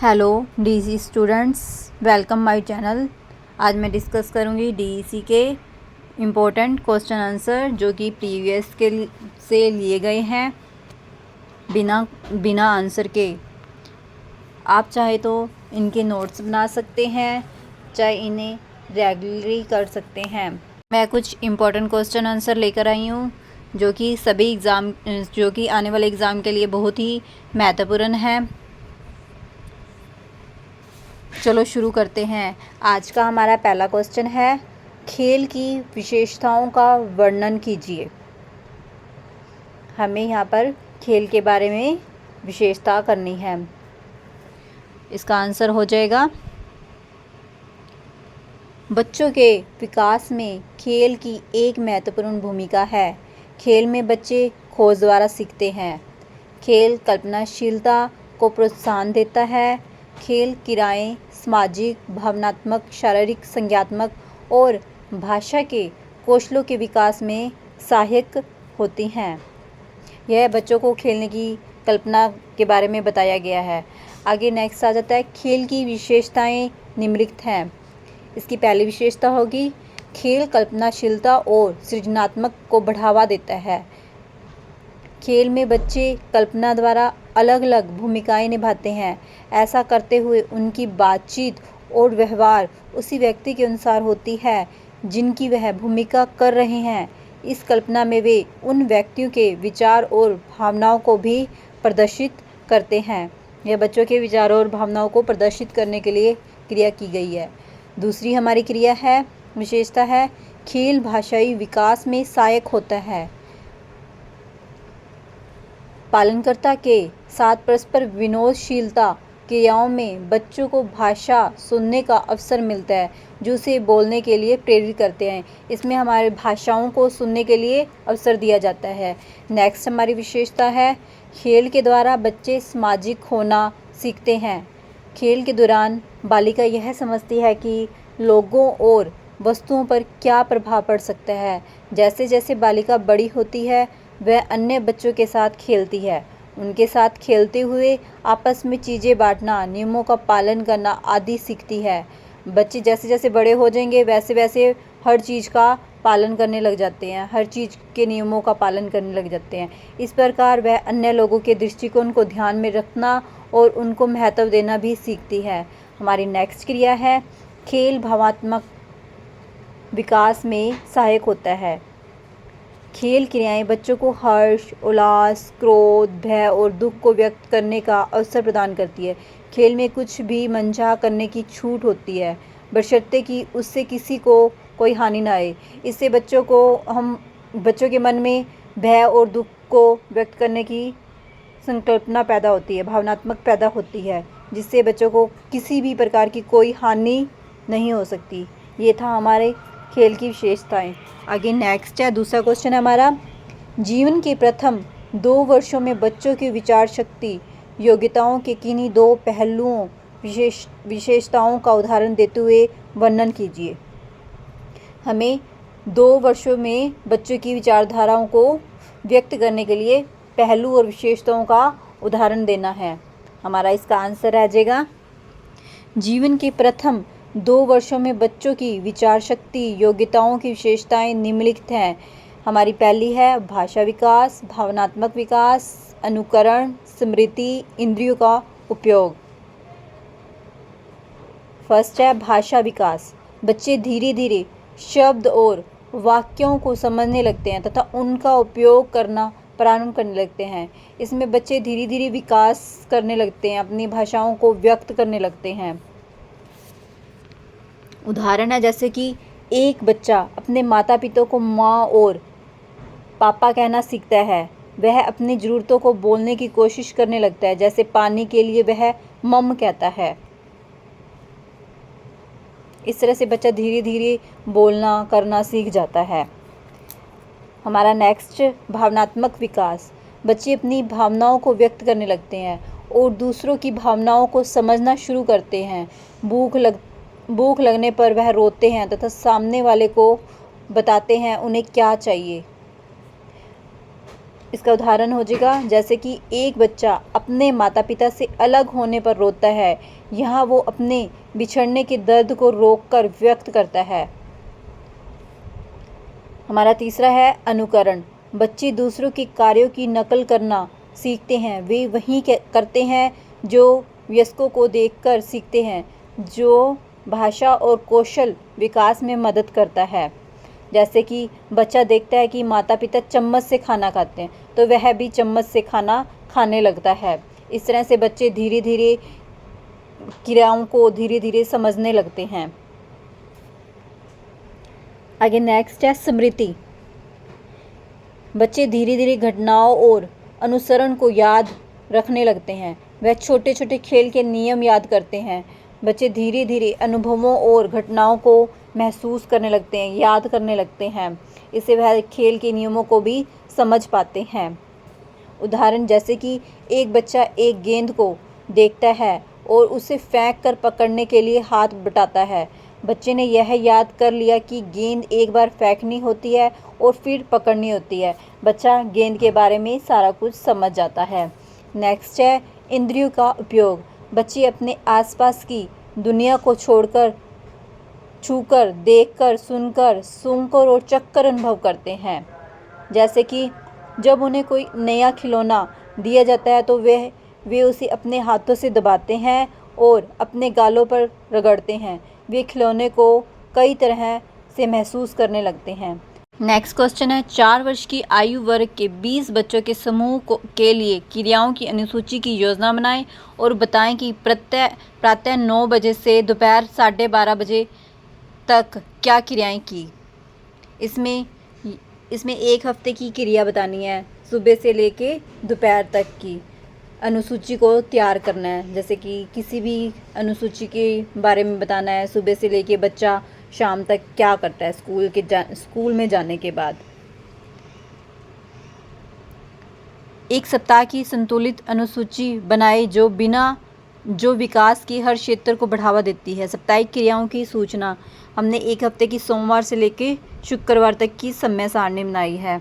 Hello DEC students, welcome my channel. आज मैं discuss करूंगी डीईसी के इम्पोर्टेंट क्वेश्चन आंसर जो कि प्रीवियस के से लिए गए हैं बिना आंसर के। आप चाहे तो इनके नोट्स बना सकते हैं, चाहे इन्हें रेगुलरली कर सकते हैं। मैं कुछ इम्पोर्टेंट क्वेश्चन आंसर लेकर आई हूँ जो कि आने वाले एग्ज़ाम के लिए बहुत ही महत्वपूर्ण है। चलो शुरू करते हैं। आज का हमारा पहला क्वेश्चन है, खेल की विशेषताओं का वर्णन कीजिए। हमें यहाँ पर खेल के बारे में विशेषता करनी है। इसका आंसर हो जाएगा, बच्चों के विकास में खेल की एक महत्वपूर्ण भूमिका है। खेल में बच्चे खोज द्वारा सीखते हैं। खेल कल्पनाशीलता को प्रोत्साहन देता है। खेल क्रियाएं सामाजिक, भावनात्मक, शारीरिक, संज्ञानात्मक और भाषा के कौशलों के विकास में सहायक होती हैं। यह बच्चों को खेलने की कल्पना के बारे में बताया गया है। आगे नेक्स्ट आ जाता है, खेल की विशेषताएं निम्नलिखित हैं। इसकी पहली विशेषता होगी, खेल कल्पनाशीलता और सृजनात्मक को बढ़ावा देता है। खेल में बच्चे कल्पना द्वारा अलग अलग भूमिकाएं निभाते हैं। ऐसा करते हुए उनकी बातचीत और व्यवहार उसी व्यक्ति के अनुसार होती है जिनकी वह भूमिका कर रहे हैं। इस कल्पना में वे उन व्यक्तियों के विचार और भावनाओं को भी प्रदर्शित करते हैं। यह बच्चों के विचारों और भावनाओं को प्रदर्शित करने के लिए क्रिया की गई है। दूसरी हमारी क्रिया है, विशेषता है, खेल भाषाई विकास में सहायक होता है। पालनकर्ता के साथ परस्पर विनोदशीलता क्रियाओं में बच्चों को भाषा सुनने का अवसर मिलता है जो उसे बोलने के लिए प्रेरित करते हैं। इसमें हमारे भाषाओं को सुनने के लिए अवसर दिया जाता है। नेक्स्ट हमारी विशेषता है, खेल के द्वारा बच्चे सामाजिक होना सीखते हैं। खेल के दौरान बालिका यह समझती है कि लोगों और वस्तुओं पर क्या प्रभाव पड़ सकता है। जैसे जैसे बालिका बड़ी होती है वह अन्य बच्चों के साथ खेलती है। उनके साथ खेलते हुए आपस में चीज़ें बांटना, नियमों का पालन करना आदि सीखती है। बच्चे जैसे जैसे बड़े हो जाएंगे वैसे वैसे हर चीज़ का पालन करने लग जाते हैं, हर चीज़ के नियमों का पालन करने लग जाते हैं। इस प्रकार वह अन्य लोगों के दृष्टिकोण को ध्यान में रखना और उनको महत्व देना भी सीखती है। हमारी नेक्स्ट क्रिया है, खेल भावनात्मक विकास में सहायक होता है। खेल क्रियाएं बच्चों को हर्ष, उल्लास, क्रोध, भय और दुख को व्यक्त करने का अवसर प्रदान करती है। खेल में कुछ भी मजाक करने की छूट होती है, बशर्ते कि उससे किसी को कोई हानि ना आए। इससे बच्चों के मन में भय और दुख को व्यक्त करने की संकल्पना पैदा होती है, भावनात्मक पैदा होती है, जिससे बच्चों को किसी भी प्रकार की कोई हानि नहीं हो सकती। ये था हमारे खेल की विशेषताएं। आगे नेक्स्ट है, दूसरा क्वेश्चन है हमारा, जीवन के प्रथम 2 वर्षों में बच्चों की विचार शक्ति योग्यताओं के किन्हीं 2 पहलुओं विशेषताओं का उदाहरण देते हुए वर्णन कीजिए। हमें 2 वर्षों में बच्चों की विचारधाराओं को व्यक्त करने के लिए पहलू और विशेषताओं का उदाहरण देना है। हमारा इसका आंसर आ जाएगा, जीवन के प्रथम 2 वर्षों में बच्चों की विचार शक्ति योग्यताओं की विशेषताएं निम्नलिखित हैं। हमारी पहली है भाषा विकास, भावनात्मक विकास, अनुकरण, स्मृति, इंद्रियों का उपयोग। फर्स्ट है भाषा विकास। बच्चे धीरे धीरे शब्द और वाक्यों को समझने लगते हैं तथा उनका उपयोग करना प्रारंभ करने लगते हैं। इसमें बच्चे धीरे धीरे विकास करने लगते हैं, अपनी भाषाओं को व्यक्त करने लगते हैं। उदाहरण है जैसे कि एक बच्चा अपने माता पिता को माँ और पापा कहना सीखता है। वह अपनी ज़रूरतों को बोलने की कोशिश करने लगता है, जैसे पानी के लिए वह मम कहता है। इस तरह से बच्चा धीरे धीरे बोलना करना सीख जाता है। हमारा नेक्स्ट, भावनात्मक विकास। बच्चे अपनी भावनाओं को व्यक्त करने लगते हैं और दूसरों की भावनाओं को समझना शुरू करते हैं। भूख लगने पर वह रोते हैं तथा सामने वाले को बताते हैं उन्हें क्या चाहिए। इसका उदाहरण हो जाएगा जैसे कि एक बच्चा अपने माता पिता से अलग होने पर रोता है, यहाँ वो अपने बिछड़ने के दर्द को रोककर व्यक्त करता है। हमारा तीसरा है अनुकरण। बच्चे दूसरों के कार्यों की नकल करना सीखते हैं। वे वही करते हैं जो वयस्कों को देखकर सीखते हैं, जो भाषा और कौशल विकास में मदद करता है। जैसे कि बच्चा देखता है कि माता पिता चम्मच से खाना खाते हैं, तो वह भी चम्मच से खाना खाने लगता है। इस तरह से बच्चे धीरे धीरे क्रियाओं को धीरे धीरे समझने लगते हैं। आगे नेक्स्ट है स्मृति। बच्चे धीरे धीरे घटनाओं और अनुसरण को याद रखने लगते हैं। वह छोटे छोटे खेल के नियम याद करते हैं। बच्चे धीरे धीरे अनुभवों और घटनाओं को महसूस करने लगते हैं, याद करने लगते हैं। इससे वह खेल के नियमों को भी समझ पाते हैं। उदाहरण जैसे कि एक बच्चा एक गेंद को देखता है और उसे फेंक कर पकड़ने के लिए हाथ बटाता है। बच्चे ने यह याद कर लिया कि गेंद एक बार फेंकनी होती है और फिर पकड़नी होती है। बच्चा गेंद के बारे में सारा कुछ समझ जाता है। नेक्स्ट है इंद्रियों का उपयोग। बच्चे अपने आसपास की दुनिया को छोड़कर छूकर, देखकर, सुनकर, सूंघकर और चखकर अनुभव करते हैं। जैसे कि जब उन्हें कोई नया खिलौना दिया जाता है तो वे उसे अपने हाथों से दबाते हैं और अपने गालों पर रगड़ते हैं। वे खिलौने को कई तरह से महसूस करने लगते हैं। नेक्स्ट क्वेश्चन है 4 वर्ष की आयु वर्ग के 20 बच्चों के समूह के लिए क्रियाओं की अनुसूची की योजना बनाएं और बताएं कि प्रातः 9 बजे से दोपहर 12:30 बजे तक क्या क्रियाएं की। इसमें एक हफ्ते की क्रिया बतानी है, सुबह से लेके दोपहर तक की अनुसूची को तैयार करना है। जैसे कि किसी भी अनुसूची के बारे में बताना है, सुबह से लेके बच्चा शाम तक क्या करता है स्कूल में जाने के बाद। एक सप्ताह की संतुलित अनुसूची बनाए जो विकास की हर क्षेत्र को बढ़ावा देती है। साप्ताहिक क्रियाओं की सूचना हमने एक हफ्ते की सोमवार से लेकर शुक्रवार तक की समय सारणी बनाई है।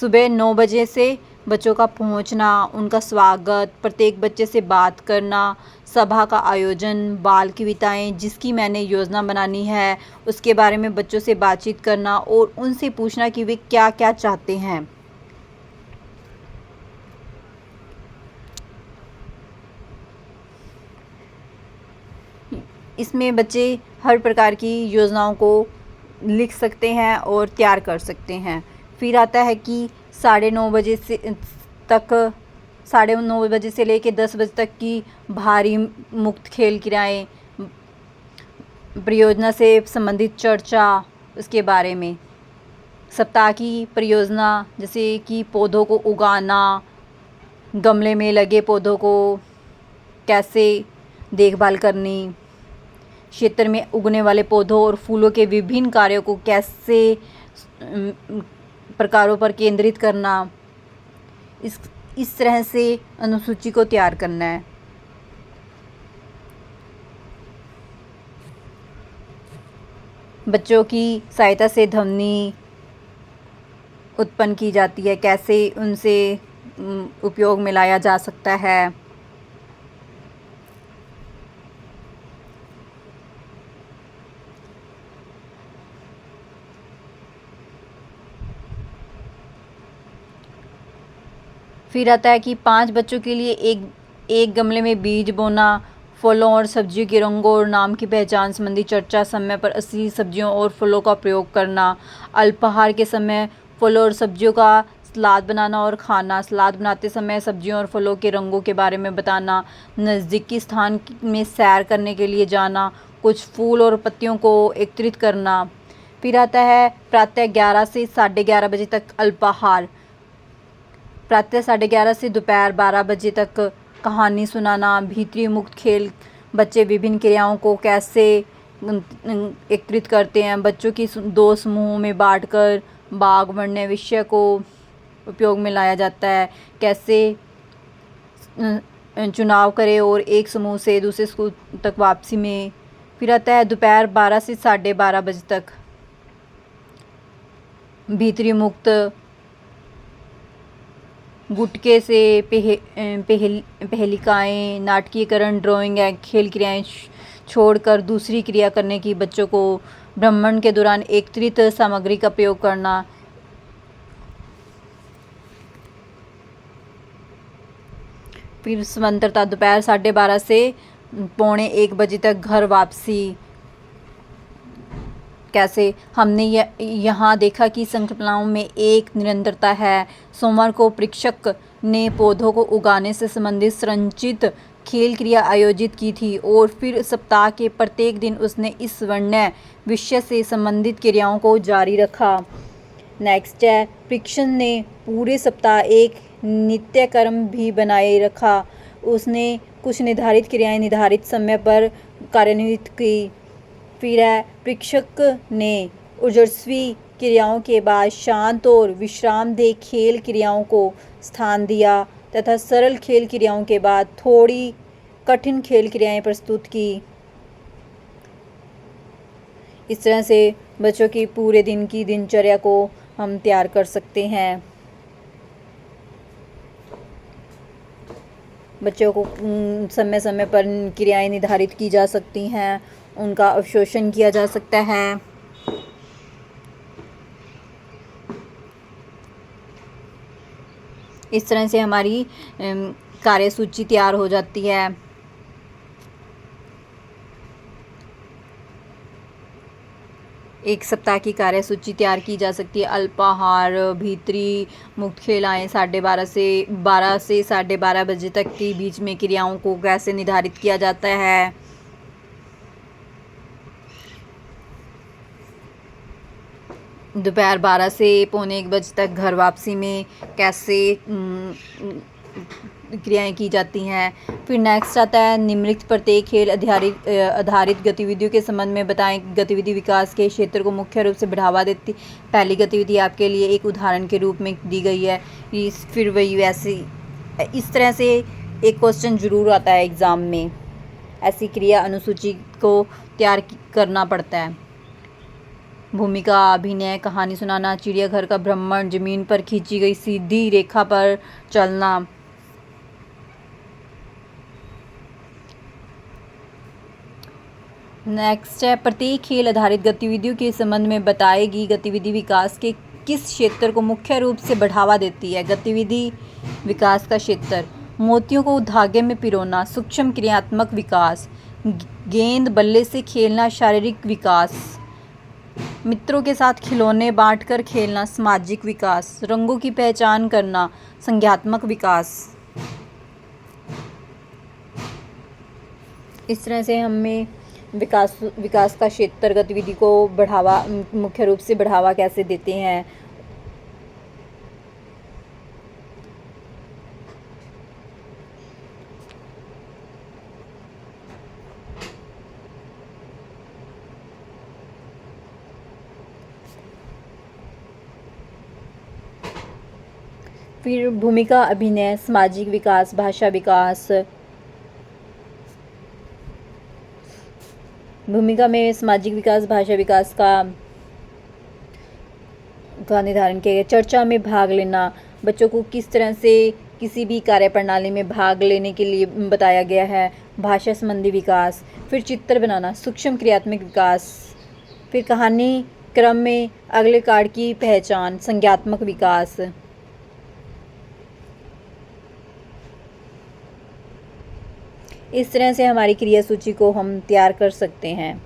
सुबह 9 बजे से बच्चों का पहुंचना, उनका स्वागत, प्रत्येक बच्चे से बात करना, सभा का आयोजन, बाल कविताएं जिसकी मैंने योजना बनानी है उसके बारे में बच्चों से बातचीत करना और उनसे पूछना कि वे क्या क्या चाहते हैं। इसमें बच्चे हर प्रकार की योजनाओं को लिख सकते हैं और तैयार कर सकते हैं। फिर आता है कि 9:30 बजे से लेकर 10 बजे तक की भारी मुक्त खेल क्रियाएं, परियोजना से संबंधित चर्चा, उसके बारे में। सप्ताह की परियोजना जैसे कि पौधों को उगाना, गमले में लगे पौधों को कैसे देखभाल करनी, क्षेत्र में उगने वाले पौधों और फूलों के विभिन्न कार्यों को कैसे प्रकारों पर केंद्रित करना, इस तरह से अनुसूची को तैयार करना है। बच्चों की सहायता से ध्वनि उत्पन्न की जाती है, कैसे उनसे उपयोग में लाया जा सकता है। फिर आता है कि 5 बच्चों के लिए एक गमले में बीज बोना, फलों और सब्जियों के रंगों और नाम की पहचान संबंधी चर्चा, समय पर असली सब्जियों और फलों का प्रयोग करना, अल्पाहार के समय फलों और सब्जियों का सलाद बनाना और खाना, सलाद बनाते समय सब्जियों और फलों के रंगों के बारे में बताना, नज़दीकी स्थान में सैर करने के लिए जाना, कुछ फूल और पत्तियों को एकत्रित करना। फिर आता है प्रातः 11 से 11:30 बजे तक अल्पाहार, प्रातः 11:30 से दोपहर 12 बजे तक कहानी सुनाना, भीतरी मुक्त खेल, बच्चे विभिन्न क्रियाओं को कैसे एकत्रित करते हैं, बच्चों की 2 समूहों में बांटकर बाग वर्ण्य विषय को उपयोग में लाया जाता है, कैसे चुनाव करें और एक समूह से दूसरे स्कूल तक वापसी में। फिर आता है दोपहर 12 से 12:30 बजे तक भीतरी मुक्त गुटके से पहेलिकाएँ, नाटकीकरण, ड्राइंग या खेल क्रियाएँ छोड़कर दूसरी क्रिया करने की, बच्चों को भ्रमण के दौरान एकत्रित सामग्री का प्रयोग करना। फिर स्वतंत्रता, दोपहर 12:30 से 12:45 तक घर वापसी। कैसे? हमने यहाँ देखा कि संकल्पनाओं में एक निरंतरता है। सोमवार को प्रशिक्षक ने पौधों को उगाने से संबंधित संरचित खेल क्रिया आयोजित की थी और फिर सप्ताह के प्रत्येक दिन उसने इस वर्ण्य विषय से संबंधित क्रियाओं को जारी रखा। नेक्स्ट है, प्रशिक्षक ने पूरे सप्ताह एक नित्यक्रम भी बनाए रखा। उसने कुछ निर्धारित क्रियाएं निर्धारित समय पर कार्यान्वित की। फिर है, प्रशिक्षक ने ओजस्वी क्रियाओं के बाद शांत और विश्रामदेह खेल क्रियाओं को स्थान दिया तथा सरल खेल क्रियाओं के बाद थोड़ी कठिन खेल क्रियाएं प्रस्तुत की। इस तरह से बच्चों की पूरे दिन की दिनचर्या को हम तैयार कर सकते हैं। बच्चों को समय समय पर क्रियाएं निर्धारित की जा सकती हैं, उनका अवशोषण किया जा सकता है। इस तरह से हमारी कार्यसूची तैयार हो जाती है। एक सप्ताह की कार्यसूची तैयार की जा सकती है। अल्पाहार, भीतरी मुक्त खेलाएँ 12:30 से 12 से 12:30 बजे तक के बीच में क्रियाओं को कैसे निर्धारित किया जाता है। दोपहर 12 से 12:45 बजे तक घर वापसी में कैसे क्रियाएं की जाती हैं। फिर नेक्स्ट आता है, निम्नलिखित प्रत्येक खेल आधारित गतिविधियों के संबंध में बताएं। गतिविधि विकास के क्षेत्र को मुख्य रूप से बढ़ावा देती। पहली गतिविधि आपके लिए एक उदाहरण के रूप में दी गई है। फिर वही वैसे इस तरह से एक क्वेश्चन जरूर आता है एग्ज़ाम में। ऐसी क्रिया अनुसूची को तैयार करना पड़ता है। भूमिका, अभिनय, कहानी सुनाना, चिड़ियाघर का भ्रमण, जमीन पर खींची गई सीधी रेखा पर चलना। नेक्स्ट है, प्रत्येक खेल आधारित गतिविधियों के संबंध में बताएगी। गतिविधि विकास के किस क्षेत्र को मुख्य रूप से बढ़ावा देती है। गतिविधि विकास का क्षेत्र, मोतियों को धागे में पिरोना, सूक्ष्म क्रियात्मक विकास, गेंद बल्ले से खेलना, शारीरिक विकास, मित्रों के साथ खिलौने बांटकर खेलना, सामाजिक विकास, रंगों की पहचान करना, संज्ञानात्मक विकास। इस तरह से हमें विकास का क्षेत्र गतिविधि को बढ़ावा मुख्य रूप से बढ़ावा कैसे देते हैं। फिर भूमिका, अभिनय, सामाजिक विकास, भाषा विकास। भूमिका में सामाजिक विकास, भाषा विकास का निर्धारण किया गया। चर्चा में भाग लेना, बच्चों को किस तरह से किसी भी कार्यप्रणाली में भाग लेने के लिए बताया गया है। भाषा संबंधी विकास। फिर चित्र बनाना, सूक्ष्म क्रियात्मक विकास। फिर कहानी क्रम में अगले कार्ड की पहचान, संज्ञानात्मक विकास। इस तरह से हमारी क्रिया सूची को हम तैयार कर सकते हैं।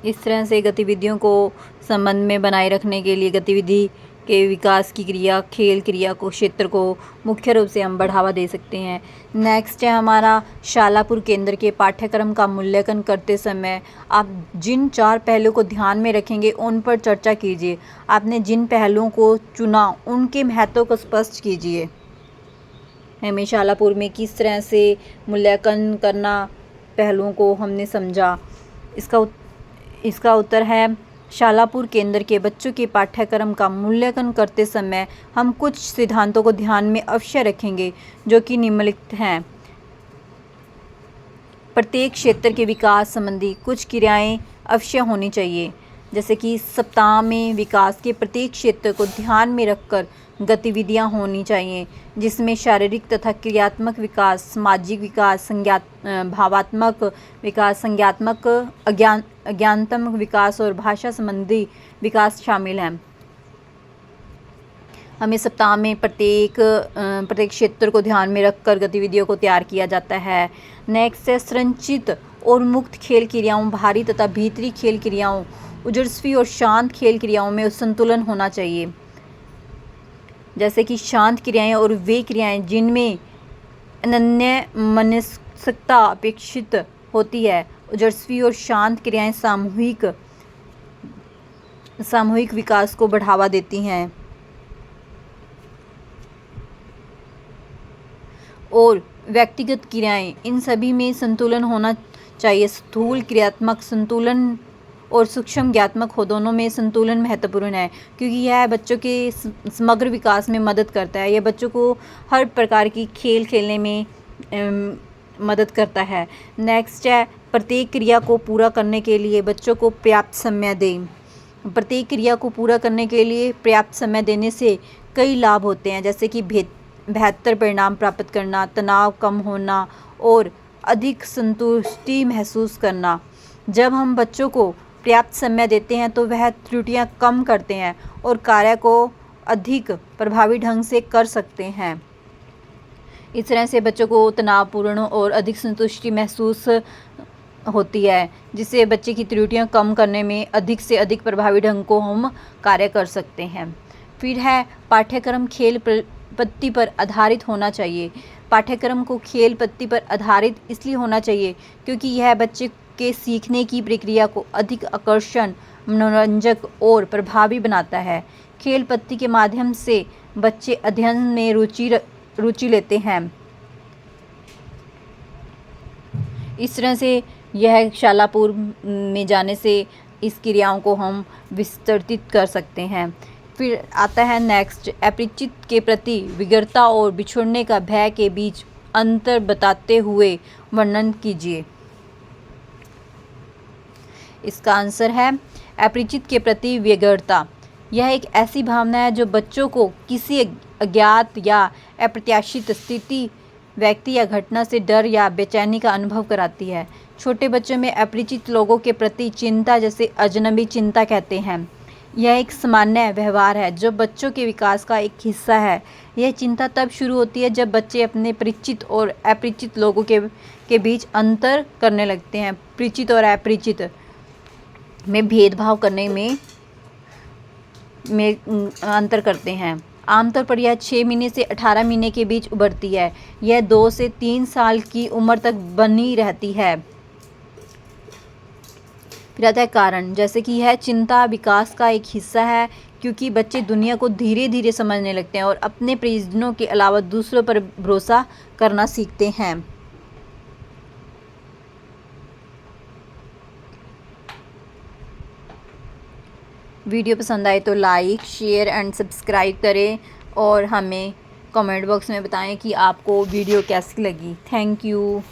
इस तरह से गतिविधियों को संबंध में बनाए रखने के लिए गतिविधि के विकास की क्रिया, खेल क्रिया को क्षेत्र को मुख्य रूप से हम बढ़ावा दे सकते हैं। नेक्स्ट है हमारा शालापुर केंद्र के पाठ्यक्रम का मूल्यांकन करते समय आप जिन 4 पहलुओं को ध्यान में रखेंगे उन पर चर्चा कीजिए। आपने जिन पहलुओं को चुना उनके महत्व को स्पष्ट कीजिए। हमें शालापुर में किस तरह से मूल्यांकन करना पहलुओं को हमने समझा। इसका उत्तर है शालापुर केंद्र के बच्चों के पाठ्यक्रम का मूल्यांकन करते समय हम कुछ सिद्धांतों को ध्यान में अवश्य रखेंगे, जो कि निम्नलिखित हैं। प्रत्येक क्षेत्र के विकास संबंधी कुछ क्रियाएं अवश्य होनी चाहिए, जैसे कि सप्ताह में विकास के प्रत्येक क्षेत्र को ध्यान में रखकर गतिविधियां होनी चाहिए, जिसमें शारीरिक तथा क्रियात्मक विकास, सामाजिक विकास, भावात्मक विकास, संज्ञात्मक, अज्ञानात्मक विकास और भाषा संबंधी विकास शामिल हैं। हमें सप्ताह में प्रत्येक क्षेत्र को ध्यान में रखकर गतिविधियों को तैयार किया जाता है। नेक्स्ट है संरचित और मुक्त खेल क्रियाओं, बाहरी तथा भीतरी खेल क्रियाओं, ओजस्वी और शांत खेल क्रियाओं में संतुलन होना चाहिए। जैसे कि शांत क्रियाएं और वे क्रियाएं जिनमें अनन्य मनस्कता अपेक्षित होती है। ओजस्वी और शांत क्रियाएं सामूहिक विकास को बढ़ावा देती हैं और व्यक्तिगत क्रियाएं, इन सभी में संतुलन होना चाहिए। स्थूल क्रियात्मक संतुलन और सूक्ष्म ज्ञानात्मक हो दोनों में संतुलन महत्वपूर्ण है, क्योंकि यह बच्चों के समग्र विकास में मदद करता है। यह बच्चों को हर प्रकार की खेल खेलने में मदद करता है। नेक्स्ट है प्रत्येक क्रिया को पूरा करने के लिए बच्चों को पर्याप्त समय दें। प्रत्येक क्रिया को पूरा करने के लिए पर्याप्त समय देने से कई लाभ होते हैं, जैसे कि बेहतर परिणाम प्राप्त करना, तनाव कम होना और अधिक संतुष्टि महसूस करना। जब हम बच्चों को पर्याप्त समय देते हैं तो वह त्रुटियां कम करते हैं और कार्य को अधिक प्रभावी ढंग से कर सकते हैं। इस तरह से बच्चों को तनावपूर्ण और अधिक संतुष्टि महसूस होती है, जिससे बच्चे की त्रुटियां कम करने में अधिक से अधिक प्रभावी ढंग को हम कार्य कर सकते हैं। फिर है पाठ्यक्रम खेल पत्ति पर आधारित होना चाहिए। पाठ्यक्रम को खेल पत्ति पर आधारित इसलिए होना चाहिए क्योंकि यह बच्चे के सीखने की प्रक्रिया को अधिक आकर्षण, मनोरंजक और प्रभावी बनाता है। खेल पत्ति के माध्यम से बच्चे अध्ययन में रुचि लेते हैं। इस तरह से यह शालापुर में जाने से इस क्रियाओं को हम विस्तृत कर सकते हैं। फिर आता है नेक्स्ट, अपरिचित के प्रति विगड़ता और बिछुड़ने का भय के बीच अंतर बताते हुए वर्णन कीजिए। इसका आंसर है अपरिचित के प्रति विगड़ता। यह एक ऐसी भावना है जो बच्चों को किसी अज्ञात या अप्रत्याशित स्थिति, व्यक्ति या घटना से डर या बेचैनी का अनुभव कराती है। छोटे बच्चों में अपरिचित लोगों के प्रति चिंता, जैसे अजनबी चिंता कहते हैं, यह एक सामान्य व्यवहार है जो बच्चों के विकास का एक हिस्सा है। यह चिंता तब शुरू होती है जब बच्चे अपने परिचित और अपरिचित लोगों के बीच अंतर करने लगते हैं। परिचित और अपरिचित में भेदभाव करने में अंतर करते हैं। आमतौर पर यह 6 महीने से 18 महीने के बीच उभरती है। यह 2 से 3 साल की उम्र तक बनी रहती है। फिर आता है कारण, जैसे कि यह चिंता विकास का एक हिस्सा है क्योंकि बच्चे दुनिया को धीरे धीरे समझने लगते हैं और अपने परिजनों के अलावा दूसरों पर भरोसा करना सीखते हैं। वीडियो पसंद आए तो लाइक, शेयर एंड सब्सक्राइब करें और हमें कमेंट बॉक्स में बताएं कि आपको वीडियो कैसी लगी। Thank you.